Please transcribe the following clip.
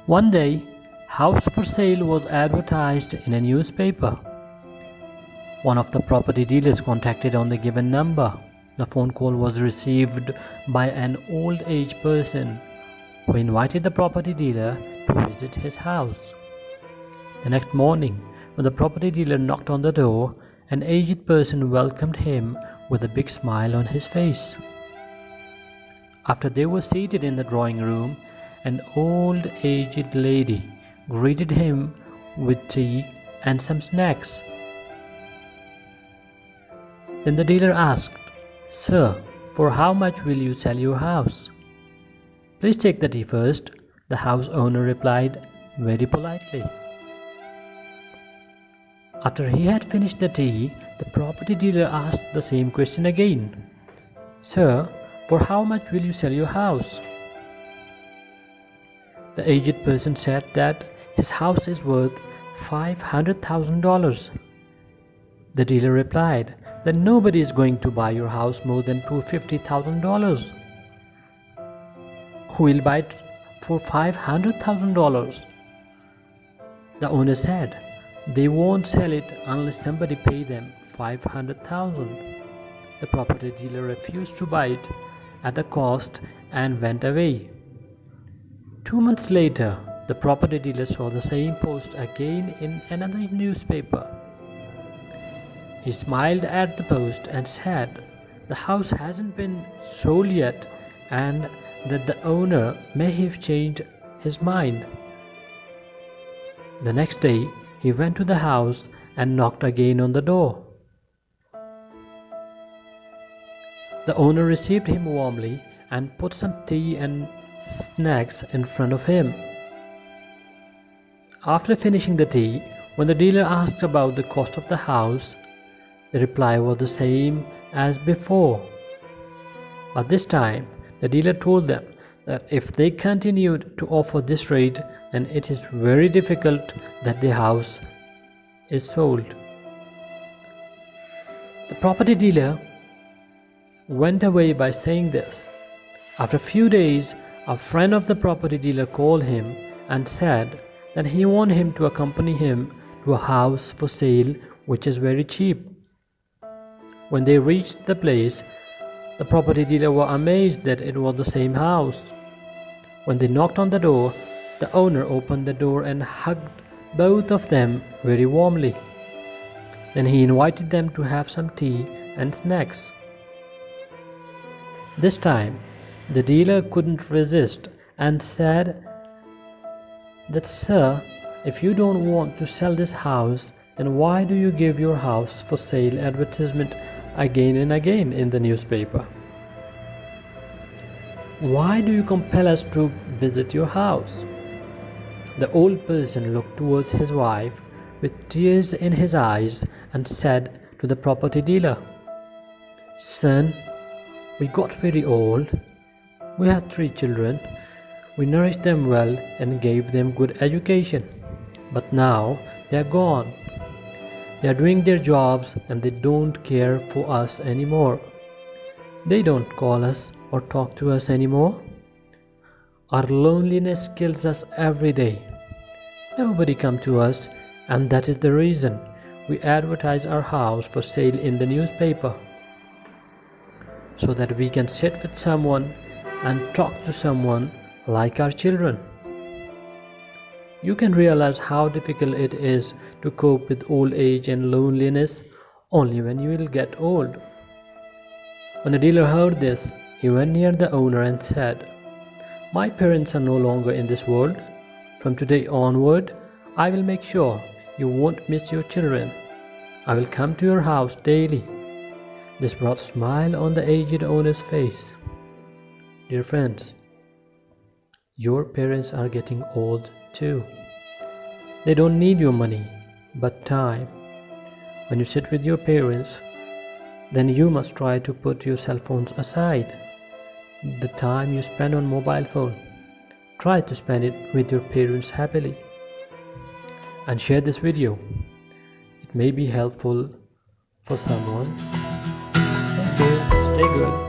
One day, house for sale was advertised in a newspaper. One of the property dealers contacted on the given number. The phone call was received by an old age person who invited the property dealer to visit his house. The next morning, when the property dealer knocked on the door, an aged person welcomed him with a big smile on his face. After they were seated in the drawing room, an old aged lady greeted him with tea and some snacks. Then the dealer asked, "Sir, for how much will you sell your house?" "Please take the tea first," the house owner replied very politely. After he had finished the tea, the property dealer asked the same question again. "Sir, for how much will you sell your house?" The aged person said that his house is worth $500,000. The dealer replied that nobody is going to buy your house more than $250,000. Who will buy it for $500,000? The owner said they won't sell it unless somebody pay them $500,000. The property dealer refused to buy it at the cost and went away. 2 months later, the property dealer saw the same post again in another newspaper. He smiled at the post and said the house hasn't been sold yet and that the owner may have changed his mind. The next day, he went to the house and knocked again on the door. The owner received him warmly and put some tea and snacks in front of him. After finishing the tea, when the dealer asked about the cost of the house, the reply was the same as before. But this time, the dealer told them that if they continued to offer this rate, then it is very difficult that the house is sold. The property dealer went away by saying this. After a few days, a friend of the property dealer called him and said that he wanted him to accompany him to a house for sale which is very cheap. When they reached the place, the property dealer was amazed that it was the same house. When they knocked on the door, the owner opened the door and hugged both of them very warmly. Then he invited them to have some tea and snacks. This time, the dealer couldn't resist and said that, "Sir, if you don't want to sell this house, then why do you give your house for sale advertisement again and again in the newspaper? Why do you compel us to visit your house?" The old person looked towards his wife with tears in his eyes and said to the property dealer, "Son, we got very old. We had 3 children. We nourished them well and gave them good education. But now they are gone. They are doing their jobs and they don't care for us anymore. They don't call us or talk to us anymore. Our loneliness kills us every day. Nobody comes to us, and that is the reason we advertise our house for sale in the newspaper, so that we can sit with someone and talk to someone like our children. You can realize how difficult it is to cope with old age and loneliness only when you will get old." When the dealer heard this, he went near the owner and said, "My parents are no longer in this world. From today onward, I will make sure you won't miss your children. I will come to your house daily." This brought a smile on the aged owner's face. Dear friends, your parents are getting old too. They don't need your money, but time. When you sit with your parents, then you must try to put your cell phones aside. The time you spend on mobile phone, try to spend it with your parents happily. And share this video. It may be helpful for someone. Thank you. Stay good.